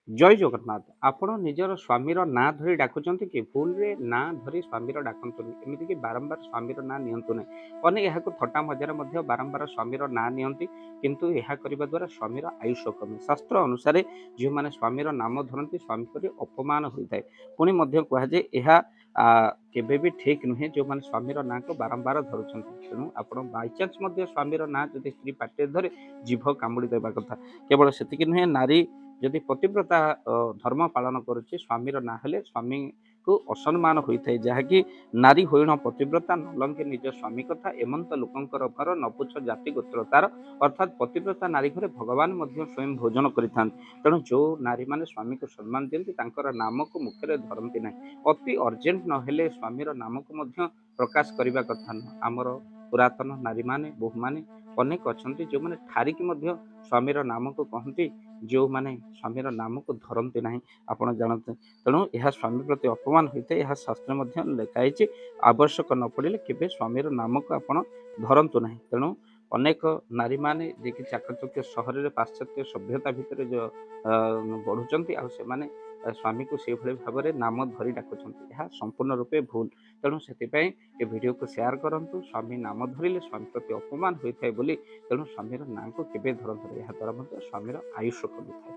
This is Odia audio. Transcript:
ଜୟ ଜଗନ୍ନାଥ। ଆପଣ ନିଜର ସ୍ୱାମୀର ନାଁ ଧରି ଡାକୁଛନ୍ତି କି? ଭୁଲରେ ନାଁ ଧରି ସ୍ୱାମୀର ଡାକନ୍ତୁନି। ଏମିତିକି ବାରମ୍ବାର ସ୍ୱାମୀର ନାଁ ନିଅନ୍ତୁ ନାହିଁ। ଅନେକ ଏହାକୁ ଥଟ୍ଟା ମଜାରେ ମଧ୍ୟ ବାରମ୍ବାର ସ୍ୱାମୀର ନାଁ ନିଅନ୍ତି, କିନ୍ତୁ ଏହା କରିବା ଦ୍ୱାରା ସ୍ୱାମୀର ଆୟୁଷ କମେ। ଶାସ୍ତ୍ର ଅନୁସାରେ ଯେଉଁମାନେ ସ୍ୱାମୀର ନାମ ଧରନ୍ତି ସ୍ୱାମୀ ପରି ଅପମାନ ହୋଇଥାଏ। ପୁଣି ମଧ୍ୟ କୁହାଯାଏ ଏହା କେବେ ବି ଠିକ୍ ନୁହେଁ ଯେଉଁମାନେ ସ୍ୱାମୀର ନାଁକୁ ବାରମ୍ବାର ଧରୁଛନ୍ତି। ତେଣୁ ଆପଣ ବାଇଚାନ୍ସ ମଧ୍ୟ ସ୍ୱାମୀର ନାଁ ଯଦି ସ୍ତ୍ରୀ ପାଟିରେ ଧରେ ଜିଭ କାମୁଡ଼ି ଦେବା କଥା। କେବଳ ସେତିକି ନୁହେଁ, ନାରୀ ଯଦି ପତିବ୍ରତା ଧର୍ମ ପାଳନ କରୁଛି, ସ୍ୱାମୀର ନାଁ ହେଲେ ସ୍ୱାମୀକୁ ଅସମ୍ମାନ ହୋଇଥାଏ, ଯାହାକି ନାରୀ ହୋଇଣ ପତିବ୍ରତା ନଲଙ୍କେ ନିଜ ସ୍ୱାମୀ କଥା, ଏମନ୍ତ ଲୋକଙ୍କର ଘର ନ ପୁଛ ଜାତି ଗୋତ୍ର ତାର। ଅର୍ଥାତ୍ ପତିବ୍ରତା ନାରୀ ଘରେ ଭଗବାନ ମଧ୍ୟ ସ୍ୱୟଂ ଭୋଜନ କରିଥାନ୍ତି। ତେଣୁ ଯେଉଁ ନାରୀମାନେ ସ୍ୱାମୀକୁ ସମ୍ମାନ ଦିଅନ୍ତି ତାଙ୍କର ନାମକୁ ମୁଖରେ ଧରନ୍ତି ନାହିଁ। ଅତି ଅର୍ଜେଣ୍ଟ ନହେଲେ ସ୍ୱାମୀର ନାମକୁ ମଧ୍ୟ ପ୍ରକାଶ କରିବା କଥା ନୁହଁ। ଆମର ପୁରାତନ ନାରୀମାନେ ବୋହୂମାନେ ଅନେକ ଅଛନ୍ତି ଯେଉଁମାନେ ଠାରିକି ମଧ୍ୟ ସ୍ୱାମୀର ନାମକୁ କହନ୍ତି, ଯେଉଁମାନେ ସ୍ୱାମୀର ନାମକୁ ଧରନ୍ତି ନାହିଁ, ଆପଣ ଜାଣନ୍ତି। ତେଣୁ ଏହା ସ୍ୱାମୀ ପ୍ରତି ଅପମାନ ହୋଇଥାଏ। ଏହା ଶାସ୍ତ୍ରରେ ମଧ୍ୟ ଲେଖା ହେଇଛି, ଆବଶ୍ୟକ ନ ପଡ଼ିଲେ କେବେ ସ୍ୱାମୀର ନାମକୁ ଆପଣ ଧରନ୍ତୁ ନାହିଁ। ତେଣୁ ଅନେକ ନାରୀମାନେ ଯିଏକି ଚାକଚକ୍ୟ ସହରରେ ପାଶ୍ଚାତ୍ୟ ସଭ୍ୟତା ଭିତରେ ବଢ଼ୁଛନ୍ତି, ଆଉ ସେମାନେ ସ୍ୱାମୀକୁ ସେଇଭଳି ଭାବରେ ନାମ ଧରି ଡାକୁଛନ୍ତି। ଏହା ସମ୍ପୂର୍ଣ୍ଣ ରୂପେ ଭୁଲ। ତେଣୁ ସେଥିପାଇଁ ଏ ଭିଡ଼ିଓକୁ ସେୟାର କରନ୍ତୁ। ସ୍ୱାମୀ ନାମ ଧରିଲେ ସ୍ୱାମୀ ପ୍ରତି ଅପମାନ ହୋଇଥାଏ ବୋଲି, ତେଣୁ ସ୍ୱାମୀର ନାଁକୁ କେବେ ଧରନ୍ତୁ ନାହିଁ। ଏହା ଦ୍ୱାରା ମଧ୍ୟ ସ୍ୱାମୀର ଆୟୁଷ କମିଥାଏ।